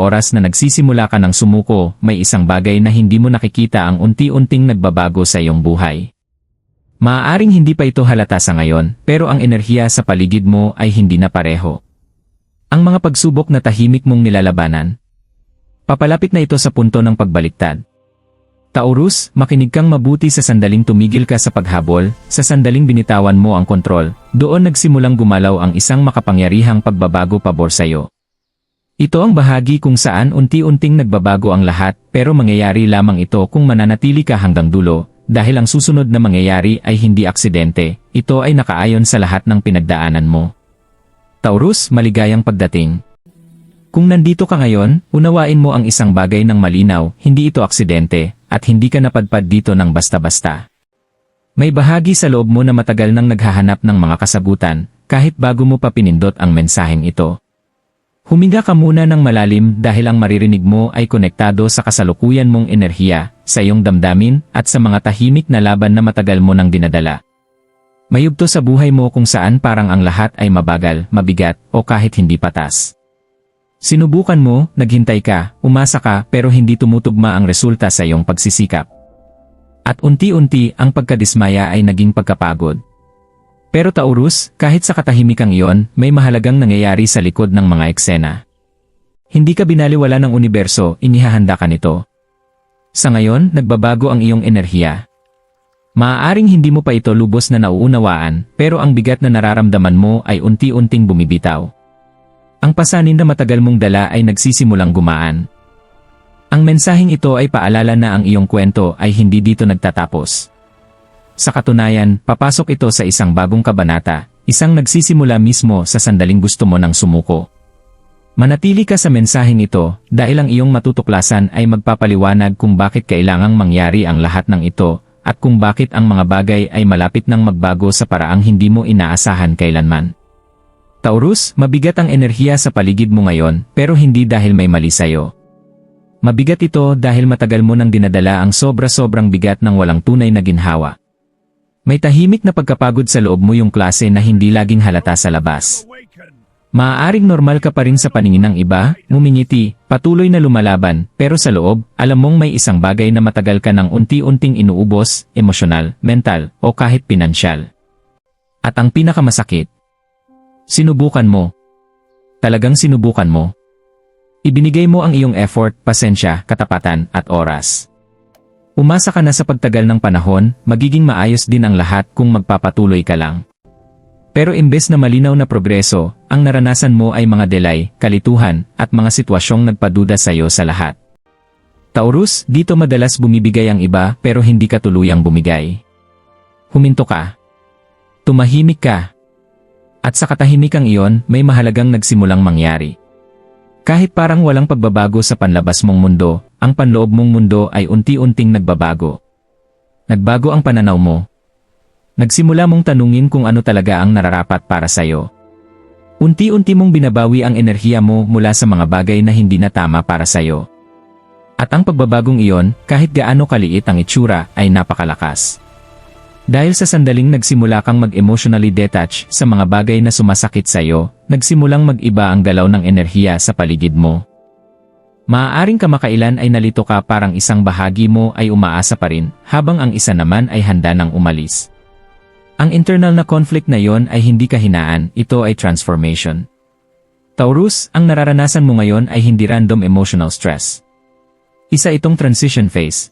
oras na nagsisimula ka ng sumuko, may isang bagay na hindi mo nakikita ang unti-unting nagbabago sa iyong buhay. Maaaring hindi pa ito halata sa ngayon, pero ang enerhiya sa paligid mo ay hindi na pareho. Ang mga pagsubok na tahimik mong nilalabanan, papalapit na ito sa punto ng pagbaliktad. Taurus, makinig kang mabuti sa sandaling tumigil ka sa paghabol, sa sandaling binitawan mo ang kontrol, doon nagsimulang gumalaw ang isang makapangyarihang pagbabago pabor sa iyo. Ito ang bahagi kung saan unti-unting nagbabago ang lahat, pero mangyayari lamang ito kung mananatili ka hanggang dulo, dahil ang susunod na mangyayari ay hindi aksidente, ito ay nakaayon sa lahat ng pinagdaanan mo. Taurus, maligayang pagdating. Kung nandito ka ngayon, unawain mo ang isang bagay ng malinaw, hindi ito aksidente, at hindi ka napadpad dito ng basta-basta. May bahagi sa loob mo na matagal nang naghahanap ng mga kasagutan, kahit bago mo pa pinindot ang mensaheng ito. Huminga ka muna ng malalim dahil ang maririnig mo ay konektado sa kasalukuyan mong enerhiya, sa iyong damdamin, at sa mga tahimik na laban na matagal mo nang dinadala. May yugto sa buhay mo kung saan parang ang lahat ay mabagal, mabigat, o kahit hindi patas. Sinubukan mo, naghintay ka, umasa ka, pero hindi tumutugma ang resulta sa iyong pagsisikap. At unti-unti ang pagkadismaya ay naging pagkapagod. Pero Taurus, kahit sa katahimikang iyon, may mahalagang nangyayari sa likod ng mga eksena. Hindi ka binaliwala ng universo, inihahanda ka nito. Sa ngayon, nagbabago ang iyong enerhiya. Maaaring hindi mo pa ito lubos na nauunawaan, pero ang bigat na nararamdaman mo ay unti-unting bumibitaw. Ang pasanin na matagal mong dala ay nagsisimulang gumaan. Ang mensaheng ito ay paalala na ang iyong kwento ay hindi dito nagtatapos. Sa katunayan, papasok ito sa isang bagong kabanata, isang nagsisimula mismo sa sandaling gusto mo ng sumuko. Manatili ka sa mensaheng ito, dahil ang iyong matutuklasan ay magpapaliwanag kung bakit kailangang mangyari ang lahat ng ito, at kung bakit ang mga bagay ay malapit nang magbago sa paraang hindi mo inaasahan kailanman. Taurus, mabigat ang enerhiya sa paligid mo ngayon, pero hindi dahil may mali sa'yo. Mabigat ito dahil matagal mo nang dinadala ang sobra-sobrang bigat ng walang tunay na ginhawa. May tahimik na pagkapagod sa loob mo, yung klase na hindi laging halata sa labas. Maaaring normal ka pa rin sa paningin ng iba, ngumingiti, patuloy na lumalaban, pero sa loob, alam mong may isang bagay na matagal ka nang unti-unting inuubos, emosyonal, mental, o kahit pinansyal. At ang pinakamasakit, sinubukan mo. Talagang sinubukan mo. Ibinigay mo ang iyong effort, pasensya, katapatan, at oras. Umasa ka na sa pagtagal ng panahon, magiging maayos din ang lahat kung magpapatuloy ka lang. Pero imbes na malinaw na progreso, ang naranasan mo ay mga delay, kalituhan, at mga sitwasyong nagpaduda sa iyo sa lahat. Taurus, dito madalas bumibigay ang iba pero hindi ka tuluyang bumigay. Huminto ka. Tumahimik ka. At sa katahimikang iyon, may mahalagang nagsimulang mangyari. Kahit parang walang pagbabago sa panlabas mong mundo, ang panloob mong mundo ay unti-unting nagbabago. Nagbago ang pananaw mo. Nagsimula mong tanungin kung ano talaga ang nararapat para sa'yo. Unti-unti mong binabawi ang enerhiya mo mula sa mga bagay na hindi na tama para sa'yo. At ang pagbabagong iyon, kahit gaano kaliit ang itsura, ay napakalakas. Dahil sa sandaling nagsimula kang mag-emotionally detach sa mga bagay na sumasakit sa iyo, nagsimulang mag-iba ang galaw ng enerhiya sa paligid mo. Maaaring kamakailan ay nalito ka, parang isang bahagi mo ay umaasa pa rin, habang ang isa naman ay handa nang umalis. Ang internal na conflict na yon ay hindi kahinaan, ito ay transformation. Taurus, ang nararanasan mo ngayon ay hindi random emotional stress. Isa itong transition phase.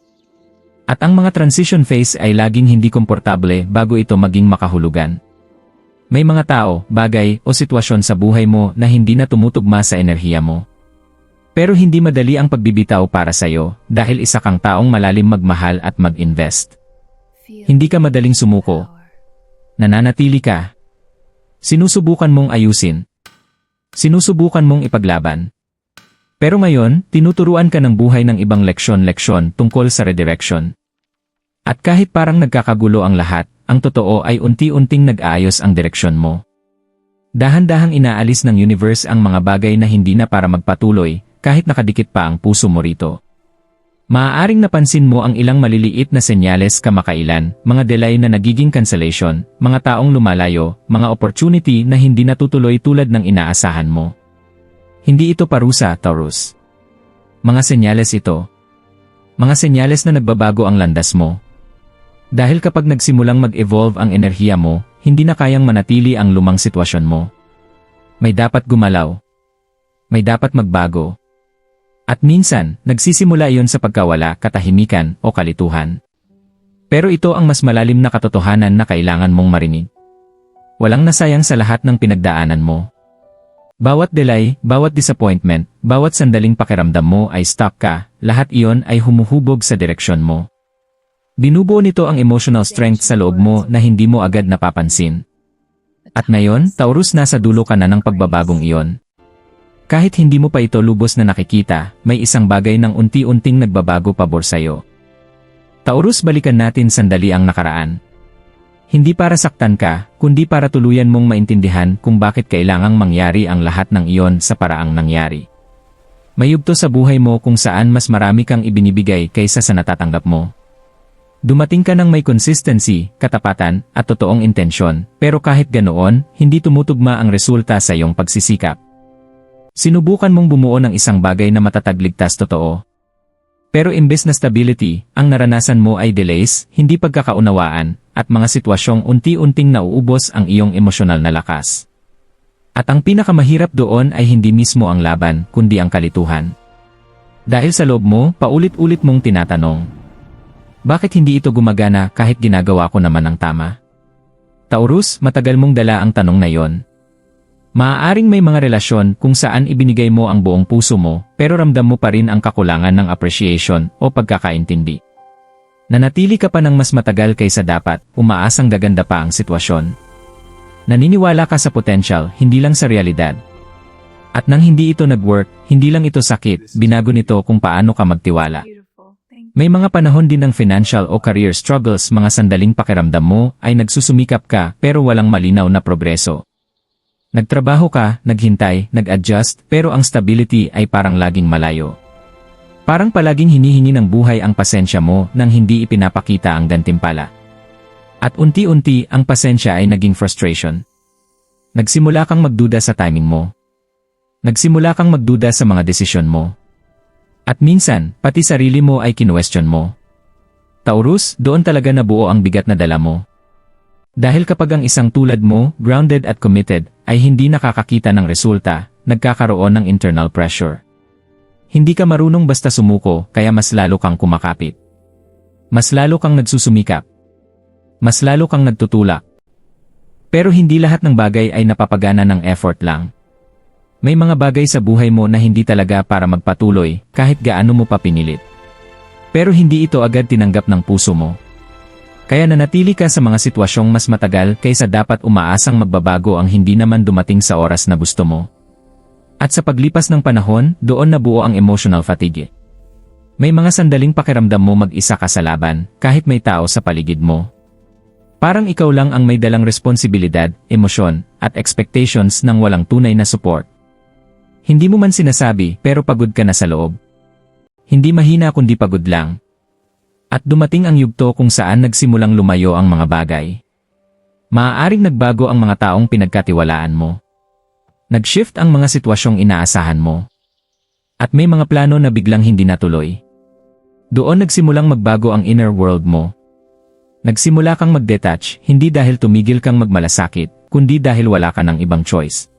At ang mga transition phase ay laging hindi komportable bago ito maging makahulugan. May mga tao, bagay, o sitwasyon sa buhay mo na hindi na tumutugma sa enerhiya mo. Pero hindi madali ang pagbibitaw para sa'yo dahil isa kang taong malalim magmahal at mag-invest. Hindi ka madaling sumuko. Nananatili ka. Sinusubukan mong ayusin. Sinusubukan mong ipaglaban. Pero ngayon, tinuturuan ka ng buhay ng ibang leksyon-leksyon tungkol sa redirection. At kahit parang nagkakagulo ang lahat, ang totoo ay unti-unting nag-aayos ang direksyon mo. Dahan-dahang inaalis ng universe ang mga bagay na hindi na para magpatuloy, kahit nakadikit pa ang puso mo rito. Maaaring napansin mo ang ilang maliliit na senyales kamakailan, mga delay na nagiging cancellation, mga taong lumalayo, mga opportunity na hindi natutuloy tulad ng inaasahan mo. Hindi ito parusa, Taurus. Mga senyales ito. Mga senyales na nagbabago ang landas mo. Dahil kapag nagsimulang mag-evolve ang enerhiya mo, hindi na kayang manatili ang lumang sitwasyon mo. May dapat gumalaw. May dapat magbago. At minsan, nagsisimula iyon sa pagkawala, katahimikan, o kalituhan. Pero ito ang mas malalim na katotohanan na kailangan mong marinig. Walang nasayang sa lahat ng pinagdaanan mo. Bawat delay, bawat disappointment, bawat sandaling pakiramdam mo ay stuck ka, lahat iyon ay humuhubog sa direksyon mo. Binubuo nito ang emotional strength sa loob mo na hindi mo agad napapansin. At ngayon, Taurus, nasa dulo ka na ng pagbabagong iyon. Kahit hindi mo pa ito lubos na nakikita, may isang bagay ng unti-unting nagbabago pabor sa'yo. Taurus, balikan natin sandali ang nakaraan. Hindi para saktan ka, kundi para tuluyan mong maintindihan kung bakit kailangang mangyari ang lahat ng iyon sa paraang nangyari. May yugto sa buhay mo kung saan mas marami kang ibinibigay kaysa sa natatanggap mo. Dumating ka ng may consistency, katapatan, at totoong intensyon, pero kahit ganoon, hindi tumutugma ang resulta sa iyong pagsisikap. Sinubukan mong bumuo ng isang bagay na matatag, ligtas, totoo. Pero imbes na stability, ang naranasan mo ay delays, hindi pagkakaunawaan, at mga sitwasyong unti-unting nauubos ang iyong emosyonal na lakas. At ang pinakamahirap doon ay hindi mismo ang laban, kundi ang kalituhan. Dahil sa loob mo, paulit-ulit mong tinatanong, bakit hindi ito gumagana kahit ginagawa ko naman ang tama? Taurus, matagal mong dala ang tanong na yon. Maaaring may mga relasyon kung saan ibinigay mo ang buong puso mo, pero ramdam mo pa rin ang kakulangan ng appreciation o pagkakaintindi. Nanatili ka pa ng mas matagal kaysa dapat, umaasang gaganda pa ang sitwasyon. Naniniwala ka sa potential, hindi lang sa realidad. At nang hindi ito nag-work, hindi lang ito sakit, binago nito kung paano ka magtiwala. May mga panahon din ng financial o career struggles, mga sandaling pakiramdam mo ay nagsusumikap ka pero walang malinaw na progreso. Nagtrabaho ka, naghintay, nag-adjust, pero ang stability ay parang laging malayo. Parang palaging hinihingi ng buhay ang pasensya mo nang hindi ipinapakita ang gantimpala. At unti-unti, ang pasensya ay naging frustration. Nagsimula kang magduda sa timing mo. Nagsimula kang magduda sa mga desisyon mo. At minsan, pati sarili mo ay kinwestiyon mo. Taurus, doon talaga nabuo ang bigat na dala mo. Dahil kapag ang isang tulad mo, grounded at committed, ay hindi nakakakita ng resulta, nagkakaroon ng internal pressure. Hindi ka marunong basta sumuko, kaya mas lalo kang kumakapit. Mas lalo kang nagsusumikap. Mas lalo kang nagtutulak. Pero hindi lahat ng bagay ay napapagana ng effort lang. May mga bagay sa buhay mo na hindi talaga para magpatuloy, kahit gaano mo pa pinilit. Pero hindi ito agad tinanggap ng puso mo. Kaya nanatili ka sa mga sitwasyong mas matagal kaysa dapat, umaasang magbabago ang hindi naman dumating sa oras na gusto mo. At sa paglipas ng panahon, doon nabuo ang emotional fatigue. May mga sandaling pakiramdam mo mag-isa ka sa laban, kahit may tao sa paligid mo. Parang ikaw lang ang may dalang responsibilidad, emosyon, at expectations ng walang tunay na support. Hindi mo man sinasabi, pero pagod ka na sa loob. Hindi mahina kundi pagod lang. At dumating ang yugto kung saan nagsimulang lumayo ang mga bagay. Maaaring nagbago ang mga taong pinagkatiwalaan mo. Nag-shift ang mga sitwasyong inaasahan mo. At may mga plano na biglang hindi natuloy. Doon nagsimulang magbago ang inner world mo. Nagsimula kang mag-detach, hindi dahil tumigil kang magmalasakit, kundi dahil wala ka ng ibang choice.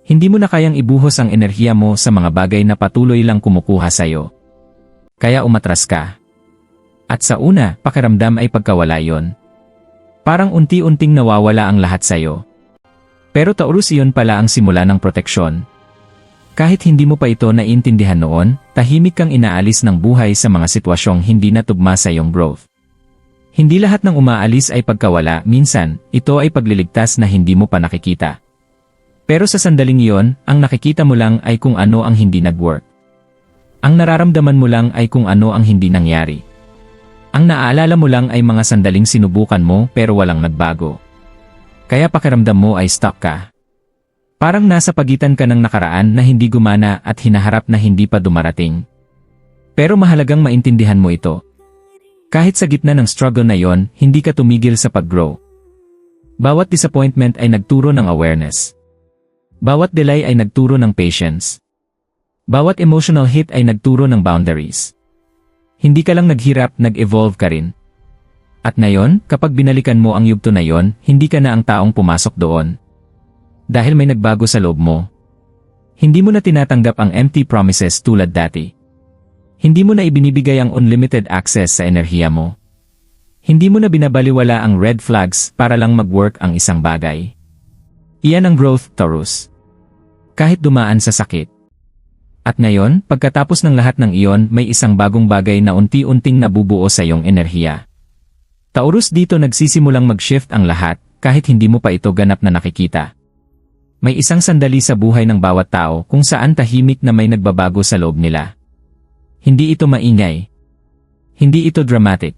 Hindi mo na kayang ibuhos ang enerhiya mo sa mga bagay na patuloy lang kumukuha sa'yo. Kaya umatras ka. At sa una, pakiramdam ay pagkawala yon. Parang unti-unting nawawala ang lahat sa'yo. Pero Taurus, iyon pala ang simula ng proteksyon. Kahit hindi mo pa ito naiintindihan noon, tahimik kang inaalis ng buhay sa mga sitwasyong hindi natugma sa iyong growth. Hindi lahat ng umaalis ay pagkawala, minsan, ito ay pagliligtas na hindi mo pa nakikita. Pero sa sandaling iyon, ang nakikita mo lang ay kung ano ang hindi nag-work. Ang nararamdaman mo lang ay kung ano ang hindi nangyari. Ang naaalala mo lang ay mga sandaling sinubukan mo pero walang nagbago. Kaya pakiramdam mo ay stuck ka. Parang nasa pagitan ka ng nakaraan na hindi gumana at hinaharap na hindi pa dumarating. Pero mahalagang maintindihan mo ito. Kahit sa gitna ng struggle na yon, hindi ka tumigil sa pag-grow. Bawat disappointment ay nagturo ng awareness. Bawat delay ay nagturo ng patience. Bawat emotional hit ay nagturo ng boundaries. Hindi ka lang naghirap, nag-evolve ka rin. At ngayon, kapag binalikan mo ang yugto na yon, hindi ka na ang taong pumasok doon. Dahil may nagbago sa loob mo. Hindi mo na tinatanggap ang empty promises tulad dati. Hindi mo na ibinibigay ang unlimited access sa enerhiya mo. Hindi mo na binabaliwala ang red flags para lang mag-work ang isang bagay. Iyan ang growth, Taurus. Kahit dumaan sa sakit. At ngayon, pagkatapos ng lahat ng iyon, may isang bagong bagay na unti-unting nabubuo sa iyong enerhiya. Taurus, dito nagsisimulang mag-shift ang lahat, kahit hindi mo pa ito ganap na nakikita. May isang sandali sa buhay ng bawat tao kung saan tahimik na may nagbabago sa loob nila. Hindi ito maingay. Hindi ito dramatic.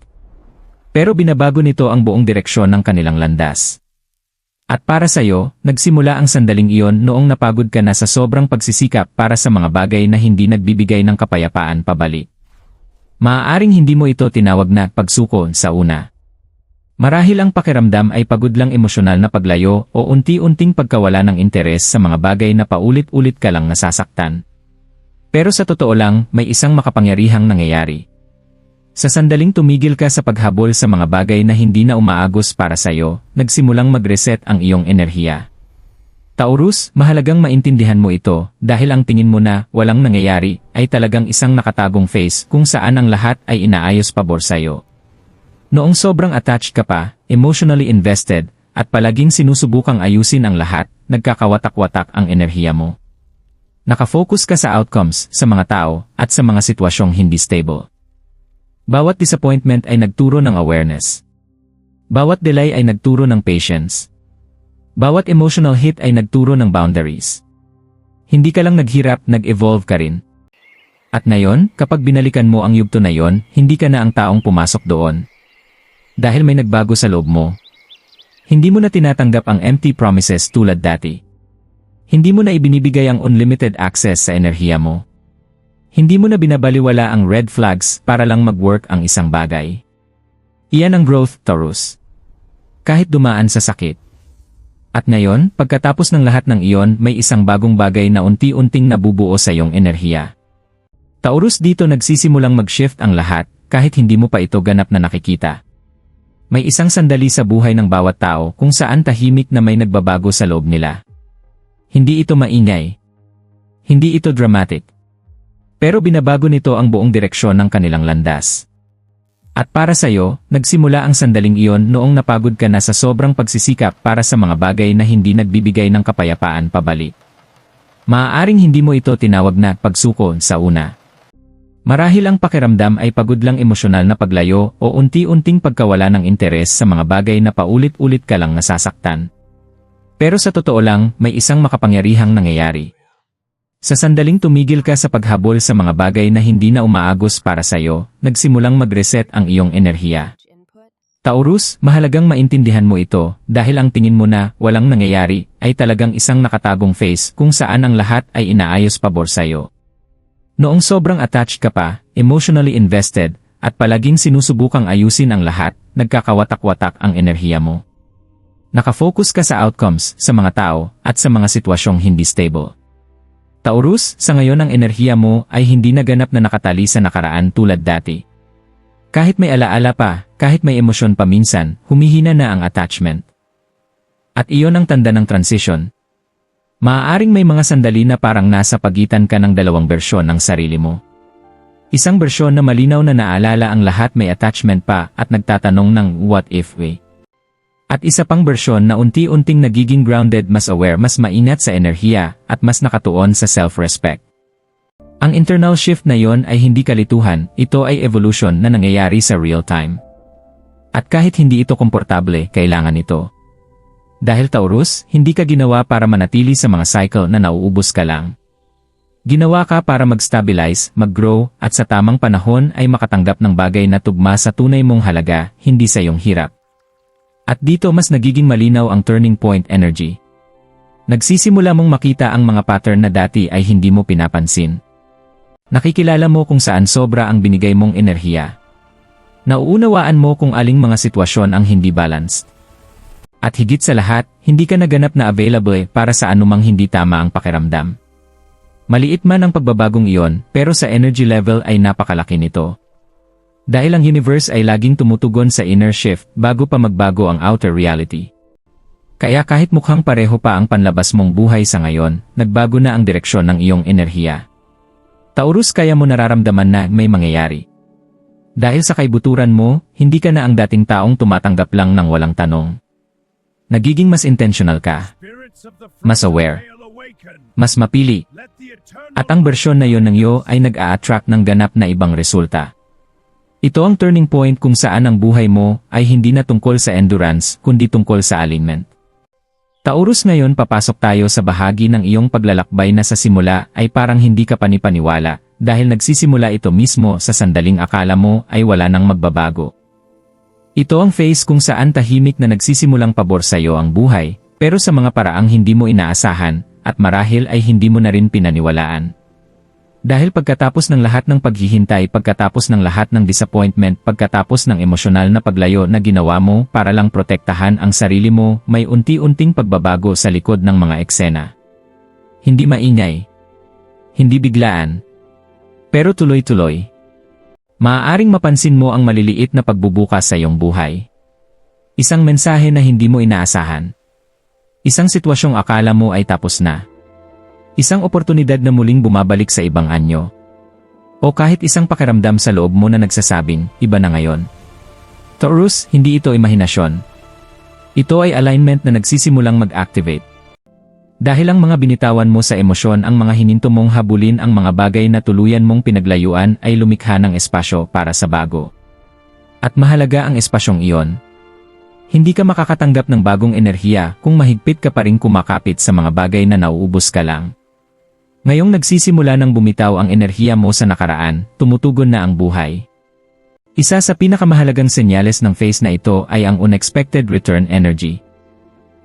Pero binabago nito ang buong direksyon ng kanilang landas. At para sa'yo, nagsimula ang sandaling iyon noong napagod ka na sa sobrang pagsisikap para sa mga bagay na hindi nagbibigay ng kapayapaan pabalik. Maaaring hindi mo ito tinawag na pagsuko sa una. Marahil ang pakiramdam ay pagod lang, emosyonal na paglayo o unti-unting pagkawala ng interes sa mga bagay na paulit-ulit ka lang nasasaktan. Pero sa totoo lang, may isang makapangyarihang nangyayari. Sa sandaling tumigil ka sa paghabol sa mga bagay na hindi na umaagos para sa'yo, nagsimulang mag-reset ang iyong enerhiya. Taurus, mahalagang maintindihan mo ito dahil ang tingin mo na walang nangyayari ay talagang isang nakatagong phase kung saan ang lahat ay inaayos pabor sa'yo. Noong sobrang attached ka pa, emotionally invested, at palaging sinusubukang ayusin ang lahat, nagkakawatak-watak ang enerhiya mo. Nakafocus ka sa outcomes, sa mga tao, at sa mga sitwasyong hindi stable. Bawat disappointment ay nagturo ng awareness. Bawat delay ay nagturo ng patience. Bawat emotional hit ay nagturo ng boundaries. Hindi ka lang naghirap, nag-evolve ka rin. At ngayon, kapag binalikan mo ang yugto na yon, hindi ka na ang taong pumasok doon. Dahil may nagbago sa loob mo. Hindi mo na tinatanggap ang empty promises tulad dati. Hindi mo na ibinibigay ang unlimited access sa enerhiya mo. Hindi mo na binabaliwala ang red flags para lang mag-work ang isang bagay. Iyan ang growth, Taurus. Kahit dumaan sa sakit. At ngayon, pagkatapos ng lahat ng iyon, may isang bagong bagay na unti-unting nabubuo sa iyong enerhiya. Taurus, dito nagsisimulang mag-shift ang lahat, kahit hindi mo pa ito ganap na nakikita. May isang sandali sa buhay ng bawat tao kung saan tahimik na may nagbabago sa loob nila. Hindi ito maingay. Hindi ito dramatic. Pero binabago nito ang buong direksyon ng kanilang landas. At para sa'yo, nagsimula ang sandaling iyon noong napagod ka na sa sobrang pagsisikap para sa mga bagay na hindi nagbibigay ng kapayapaan pabalik. Maaaring hindi mo ito tinawag na pagsuko sa una. Marahil ang pakiramdam ay pagod lang, emosyonal na paglayo o unti-unting pagkawala ng interes sa mga bagay na paulit-ulit ka lang nasasaktan. Pero sa totoo lang, may isang makapangyarihang nangyayari. Sa sandaling tumigil ka sa paghabol sa mga bagay na hindi na umaagos para sa'yo, nagsimulang mag-reset ang iyong enerhiya. Taurus, mahalagang maintindihan mo ito dahil ang tingin mo na walang nangyayari ay talagang isang nakatagong phase kung saan ang lahat ay inaayos pabor sa'yo. Noong sobrang attached ka pa, emotionally invested, at palaging sinusubukang ayusin ang lahat, nagkakawatak-watak ang enerhiya mo. Nakafocus ka sa outcomes, sa mga tao, at sa mga sitwasyong hindi stable. Taurus, sa ngayon ang enerhiya mo ay hindi na ganap na nakatali sa nakaraan tulad dati. Kahit may alaala pa, kahit may emosyon pa minsan, humihina na ang attachment. At iyon ang tanda ng transition. Maaaring may mga sandali na parang nasa pagitan ka ng dalawang bersyon ng sarili mo. Isang bersyon na malinaw na naalala ang lahat, may attachment pa at nagtatanong ng what if way. At isa pang bersyon na unti-unting nagiging grounded, mas aware, mas maingat sa enerhiya, at mas nakatuon sa self-respect. Ang internal shift na yon ay hindi kalituhan, ito ay evolution na nangyayari sa real time. At kahit hindi ito komportable, kailangan ito. Dahil Taurus, hindi ka ginawa para manatili sa mga cycle na nauubos ka lang. Ginawa ka para mag-stabilize, mag-grow, at sa tamang panahon ay makatanggap ng bagay na tugma sa tunay mong halaga, hindi sa iyong hirap. At dito mas nagiging malinaw ang turning point energy. Nagsisimula mong makita ang mga pattern na dati ay hindi mo pinapansin. Nakikilala mo kung saan sobra ang binigay mong enerhiya. Nauunawaan mo kung aling mga sitwasyon ang hindi balanced. At higit sa lahat, hindi ka naganap na available para sa anumang hindi tama ang pakiramdam. Maliit man ang pagbabagong iyon, pero sa energy level ay napakalaki nito. Dahil ang universe ay laging tumutugon sa inner shift bago pa magbago ang outer reality. Kaya kahit mukhang pareho pa ang panlabas mong buhay sa ngayon, nagbago na ang direksyon ng iyong enerhiya. Taurus, kaya mo nararamdaman na may mangyayari. Dahil sa kaibuturan mo, hindi ka na ang dating taong tumatanggap lang ng walang tanong. Nagiging mas intentional ka, mas aware, mas mapili, at ang bersyon na yon ng iyo ay nag-a-attract ng ganap na ibang resulta. Ito ang turning point kung saan ang buhay mo ay hindi na tungkol sa endurance kundi tungkol sa alignment. Taurus, ngayon papasok tayo sa bahagi ng iyong paglalakbay na sa simula ay parang hindi ka panipaniwala dahil nagsisimula ito mismo sa sandaling akala mo ay wala nang magbabago. Ito ang phase kung saan tahimik na nagsisimulang pabor sa iyo ang buhay, pero sa mga paraang hindi mo inaasahan at marahil ay hindi mo na rin pinaniwalaan. Dahil pagkatapos ng lahat ng paghihintay, pagkatapos ng lahat ng disappointment, pagkatapos ng emosyonal na paglayo na ginawa mo para lang protektahan ang sarili mo, may unti-unting pagbabago sa likod ng mga eksena. Hindi maingay, hindi biglaan, pero tuloy-tuloy. Maaaring mapansin mo ang maliliit na pagbubukas sa iyong buhay. Isang mensahe na hindi mo inaasahan. Isang sitwasyong akala mo ay tapos na. Isang oportunidad na muling bumabalik sa ibang anyo. O kahit isang pakiramdam sa loob mo na nagsasabing, iba na ngayon. Taurus, hindi ito imahinasyon. Ito ay alignment na nagsisimulang mag-activate. Dahil ang mga binitawan mo sa emosyon, ang mga hininto mong habulin, ang mga bagay na tuluyan mong pinaglayuan ay lumikha ng espasyo para sa bago. At mahalaga ang espasyong iyon. Hindi ka makakatanggap ng bagong enerhiya kung mahigpit ka pa rin kumakapit sa mga bagay na nauubos ka lang. Ngayong nagsisimula ng bumitaw ang enerhiya mo sa nakaraan, tumutugon na ang buhay. Isa sa pinakamahalagang senyales ng phase na ito ay ang unexpected return energy.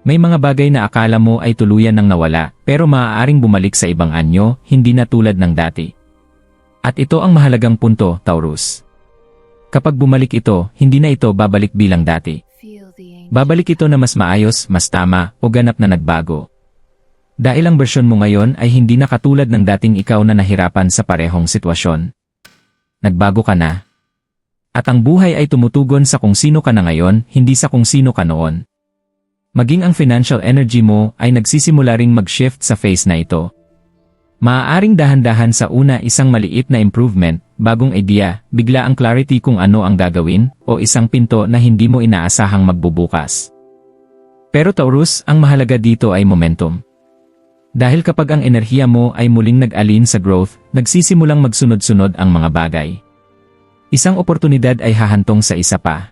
May mga bagay na akala mo ay tuluyan nang nawala, pero maaaring bumalik sa ibang anyo, hindi na tulad ng dati. At ito ang mahalagang punto, Taurus. Kapag bumalik ito, hindi na ito babalik bilang dati. Babalik ito na mas maayos, mas tama, o ganap na nagbago. Dahil ang bersyon mo ngayon ay hindi na katulad ng dating ikaw na nahirapan sa parehong sitwasyon. Nagbago ka na. At ang buhay ay tumutugon sa kung sino ka na ngayon, hindi sa kung sino ka noon. Maging ang financial energy mo ay nagsisimula ring mag-shift sa phase na ito. Maaaring dahan-dahan sa una isang maliit na improvement, bagong idea, bigla ang clarity kung ano ang gagawin, o isang pinto na hindi mo inaasahang magbubukas. Pero Taurus, ang mahalaga dito ay momentum. Dahil kapag ang enerhiya mo ay muling nag-alin sa growth, nagsisimulang magsunod-sunod ang mga bagay. Isang oportunidad ay hahantong sa isa pa.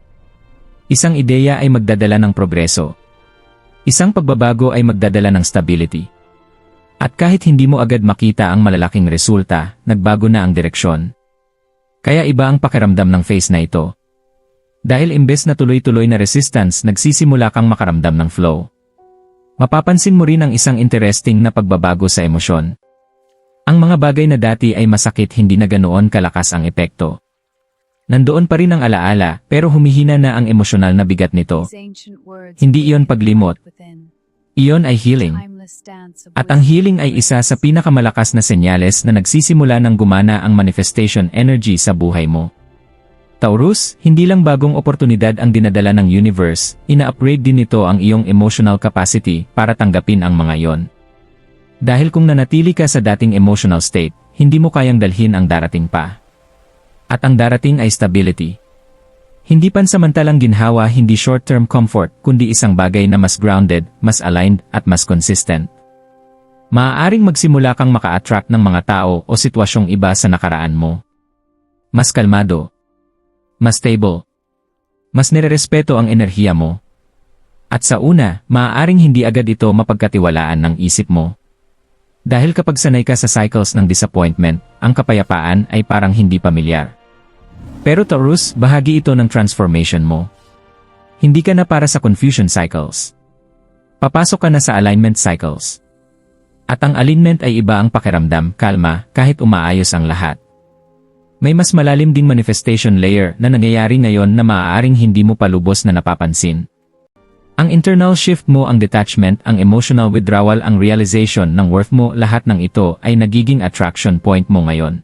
Isang ideya ay magdadala ng progreso. Isang pagbabago ay magdadala ng stability. At kahit hindi mo agad makita ang malalaking resulta, nagbago na ang direksyon. Kaya iba ang pakiramdam ng phase na ito. Dahil imbes na tuloy-tuloy na resistance, nagsisimula kang makaramdam ng flow. Mapapansin mo rin ang isang interesting na pagbabago sa emosyon. Ang mga bagay na dati ay masakit, hindi na ganoon kalakas ang epekto. Nandoon pa rin ang alaala, pero humihina na ang emosyonal na bigat nito. Hindi iyon paglimot. Iyon ay healing. At ang healing ay isa sa pinakamalakas na senyales na nagsisimula ng gumana ang manifestation energy sa buhay mo. Taurus, hindi lang bagong oportunidad ang dinadala ng universe, ina-upgrade din nito ang iyong emotional capacity para tanggapin ang mga yon. Dahil kung nanatili ka sa dating emotional state, hindi mo kayang dalhin ang darating pa. At ang darating ay stability. Hindi pansamantalang ginhawa, hindi short-term comfort, kundi isang bagay na mas grounded, mas aligned, at mas consistent. Maaaring magsimula kang maka-attract ng mga tao o sitwasyong iba sa nakaraan mo. Mas kalmado. Mas stable. Mas nirerespeto ang enerhiya mo. At sa una, maaaring hindi agad ito mapagkatiwalaan ng isip mo. Dahil kapag sanay ka sa cycles ng disappointment, ang kapayapaan ay parang hindi pamilyar. Pero Taurus, bahagi ito ng transformation mo. Hindi ka na para sa confusion cycles. Papasok ka na sa alignment cycles. At ang alignment ay iba ang pakiramdam, kalma, kahit umaayos ang lahat. May mas malalim ding manifestation layer na nangyayari ngayon na maaaring hindi mo pa lubos na napapansin. Ang internal shift mo, ang detachment, ang emotional withdrawal, ang realization ng worth mo, lahat ng ito ay nagiging attraction point mo ngayon.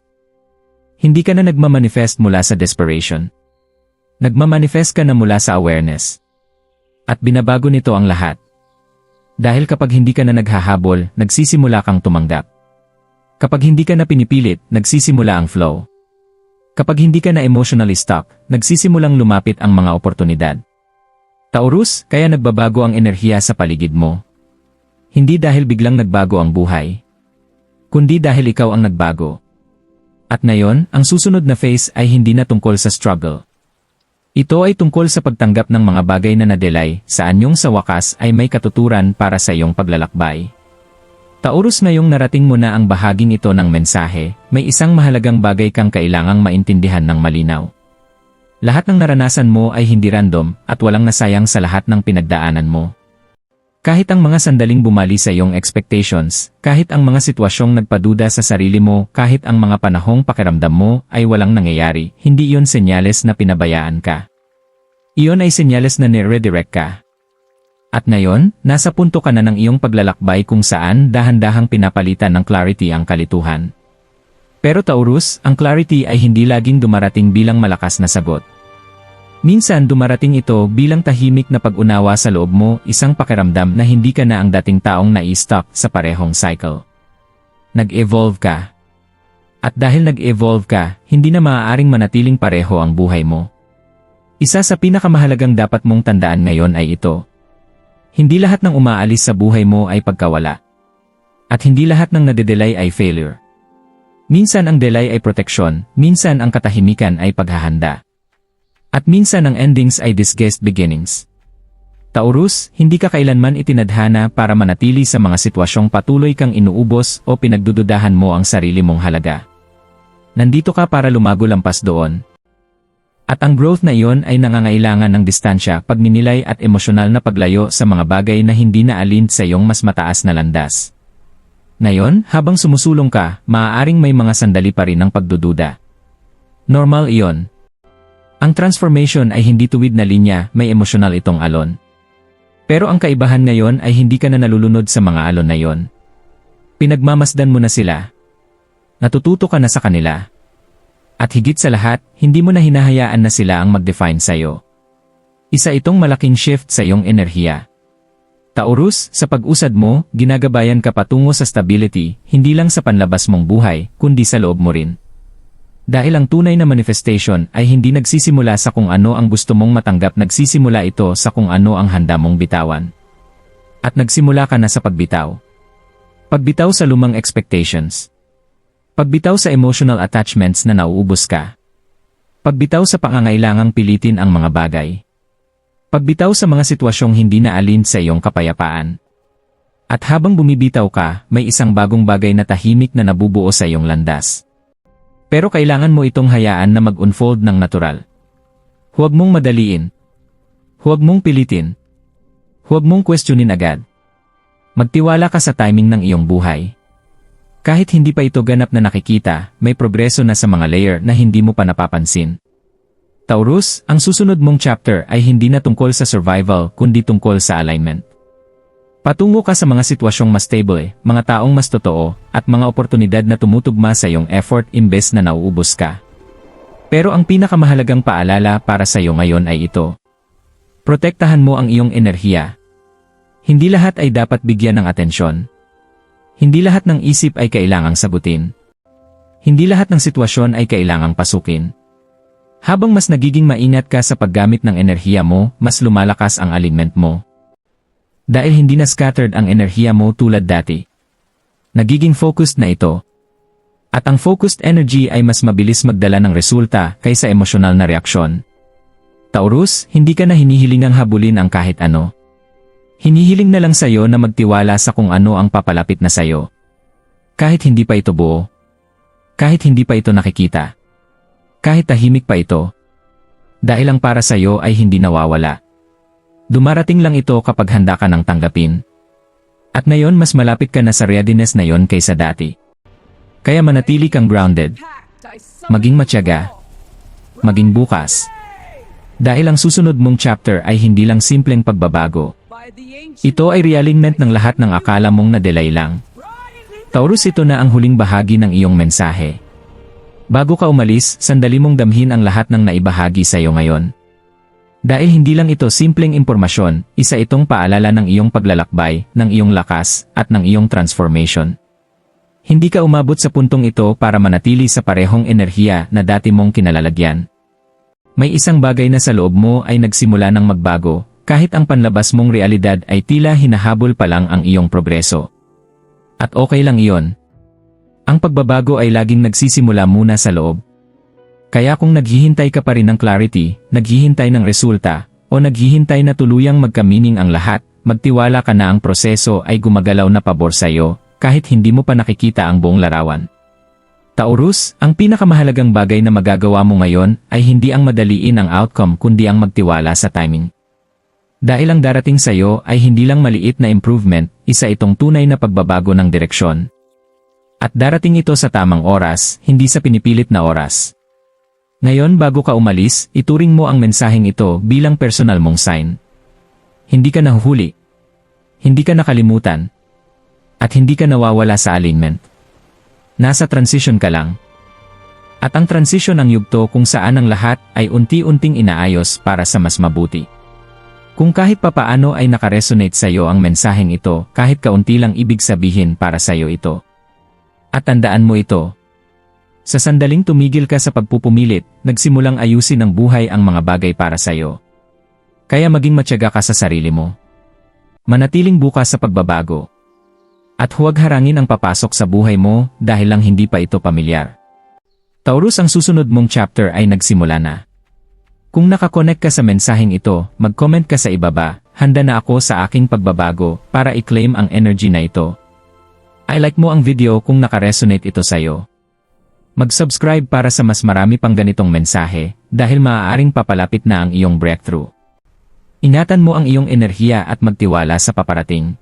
Hindi ka na nagmamanifest mula sa desperation. Nagmamanifest ka na mula sa awareness. At binabago nito ang lahat. Dahil kapag hindi ka na naghahabol, nagsisimula kang tumanggap. Kapag hindi ka na pinipilit, nagsisimula ang flow. Kapag hindi ka na emotionally stuck, nagsisimulang lumapit ang mga oportunidad. Taurus, kaya nagbabago ang enerhiya sa paligid mo. Hindi dahil biglang nagbago ang buhay, kundi dahil ikaw ang nagbago. At ngayon, ang susunod na phase ay hindi na tungkol sa struggle. Ito ay tungkol sa pagtanggap ng mga bagay na nadelay, sa anyong sa wakas ay may katuturan para sa iyong paglalakbay. Taurus, ngayong narating mo na ang bahaging ito ng mensahe, may isang mahalagang bagay kang kailangang maintindihan ng malinaw. Lahat ng naranasan mo ay hindi random at walang nasayang sa lahat ng pinagdaanan mo. Kahit ang mga sandaling bumali sa iyong expectations, kahit ang mga sitwasyong nagpaduda sa sarili mo, kahit ang mga panahong pakiramdam mo ay walang nangyayari, hindi iyon senyales na pinabayaan ka. Iyon ay senyales na nire-redirect ka. At ngayon, nasa punto ka na ng iyong paglalakbay kung saan dahan-dahang pinapalitan ng clarity ang kalituhan. Pero Taurus, ang clarity ay hindi laging dumarating bilang malakas na sagot. Minsan dumarating ito bilang tahimik na pag-unawa sa loob mo, isang pakiramdam na hindi ka na ang dating taong nai-stuck sa parehong cycle. Nag-evolve ka. At dahil nag-evolve ka, hindi na maaaring manatiling pareho ang buhay mo. Isa sa pinakamahalagang dapat mong tandaan ngayon ay ito. Hindi lahat ng umaalis sa buhay mo ay pagkawala. At hindi lahat ng nade-delay ay failure. Minsan ang delay ay proteksyon, minsan ang katahimikan ay paghahanda. At minsan ang endings ay disguised beginnings. Taurus, hindi ka kailanman itinadhana para manatili sa mga sitwasyong patuloy kang inuubos o pinagdududahan mo ang sarili mong halaga. Nandito ka para lumago lampas doon. At ang growth na iyon ay nangangailangan ng distansya, pagninilay at emosyonal na paglayo sa mga bagay na hindi na alin sa iyong mas mataas na landas. Ngayon, habang sumusulong ka, maaaring may mga sandali pa rin ng pagdududa. Normal iyon. Ang transformation ay hindi tuwid na linya, may emosyonal itong alon. Pero ang kaibahan ngayon ay hindi ka na nalulunod sa mga alon na iyon. Pinagmamasdan mo na sila. Natututo ka na sa kanila. At higit sa lahat, hindi mo na hinahayaan na sila ang mag-define sa'yo. Isa itong malaking shift sa iyong enerhiya. Taurus, sa pag-usad mo, ginagabayan ka patungo sa stability, hindi lang sa panlabas mong buhay, kundi sa loob mo rin. Dahil ang tunay na manifestation ay hindi nagsisimula sa kung ano ang gusto mong matanggap, nagsisimula ito sa kung ano ang handa mong bitawan. At nagsimula ka na sa pagbitaw. Pagbitaw sa lumang expectations. Pagbitaw sa emotional attachments na nauubos ka. Pagbitaw sa pangangailangang pilitin ang mga bagay. Pagbitaw sa mga sitwasyong hindi na alin sa iyong kapayapaan. At habang bumibitaw ka, may isang bagong bagay na tahimik na nabubuo sa iyong landas. Pero kailangan mo itong hayaan na mag-unfold ng natural. Huwag mong madaliin. Huwag mong pilitin. Huwag mong questionin agad. Magtiwala ka sa timing ng iyong buhay. Kahit hindi pa ito ganap na nakikita, may progreso na sa mga layer na hindi mo pa napapansin. Taurus, ang susunod mong chapter ay hindi na tungkol sa survival kundi tungkol sa alignment. Patungo ka sa mga sitwasyong mas stable, mga taong mas totoo, at mga oportunidad na tumutugma sa iyong effort imbes na nauubos ka. Pero ang pinakamahalagang paalala para sa iyo ngayon ay ito. Protektahan mo ang iyong enerhiya. Hindi lahat ay dapat bigyan ng atensyon. Hindi lahat ng isip ay kailangang sagutin. Hindi lahat ng sitwasyon ay kailangang pasukin. Habang mas nagiging maingat ka sa paggamit ng enerhiya mo, mas lumalakas ang alignment mo. Dahil hindi na scattered ang enerhiya mo tulad dati. Nagiging focused na ito. At ang focused energy ay mas mabilis magdala ng resulta kaysa emosyonal na reaksyon. Taurus, hindi ka na hinihilingang habulin ang kahit ano. Hinihiling na lang sa'yo na magtiwala sa kung ano ang papalapit na sa'yo. Kahit hindi pa ito buo. Kahit hindi pa ito nakikita. Kahit tahimik pa ito. Dahil ang para sa'yo ay hindi nawawala. Dumarating lang ito kapag handa ka nang tanggapin. At ngayon mas malapit ka na sa readiness na yon kaysa dati. Kaya manatili kang grounded. Maging matyaga. Maging bukas. Dahil ang susunod mong chapter ay hindi lang simpleng pagbabago. Ito ay realignment ng lahat ng akala mong na-delay lang. Taurus, ito na ang huling bahagi ng iyong mensahe. Bago ka umalis, sandali mong damhin ang lahat ng naibahagi sa iyo ngayon. Dahil hindi lang ito simpleng impormasyon, isa itong paalala ng iyong paglalakbay, ng iyong lakas, at ng iyong transformation. Hindi ka umabot sa puntong ito para manatili sa parehong enerhiya na dati mong kinalalagyan. May isang bagay na sa loob mo ay nagsimula ng magbago, kahit ang panlabas mong realidad ay tila hinahabol pa lang ang iyong progreso. At okay lang iyon. Ang pagbabago ay laging nagsisimula muna sa loob. Kaya kung naghihintay ka pa rin ng clarity, naghihintay ng resulta, o naghihintay na tuluyang magkamining ang lahat, magtiwala ka na ang proseso ay gumagalaw na pabor sa iyo, kahit hindi mo pa nakikita ang buong larawan. Taurus, ang pinakamahalagang bagay na magagawa mo ngayon ay hindi ang madaliin ang outcome kundi ang magtiwala sa timing. Dahil ang darating sa iyo ay hindi lang maliit na improvement, isa itong tunay na pagbabago ng direksyon. At darating ito sa tamang oras, hindi sa pinipilit na oras. Ngayon bago ka umalis, ituring mo ang mensaheng ito bilang personal mong sign. Hindi ka nahuhuli. Hindi ka nakalimutan. At hindi ka nawawala sa alignment. Nasa transition ka lang. At ang transition ang yugto kung saan ang lahat ay unti-unting inaayos para sa mas mabuti. Kung kahit papaano ay nakaresonate sa iyo ang mensaheng ito, kahit kaunti lang ibig sabihin para sa iyo ito. At tandaan mo ito. Sa sandaling tumigil ka sa pagpupumilit, nagsimulang ayusin ng buhay ang mga bagay para sa iyo. Kaya maging matyaga ka sa sarili mo. Manatiling bukas sa pagbabago. At huwag harangin ang papasok sa buhay mo dahil lang hindi pa ito pamilyar. Taurus, ang susunod mong chapter ay nagsimula na. Kung nakakonect ka sa mensaheng ito, mag-comment ka sa ibaba, handa na ako sa aking pagbabago para i-claim ang energy na ito. I-like mo ang video kung nakaresonate ito sa iyo. Mag-subscribe para sa mas marami pang ganitong mensahe dahil maaaring papalapit na ang iyong breakthrough. Ingatan mo ang iyong enerhiya at magtiwala sa paparating.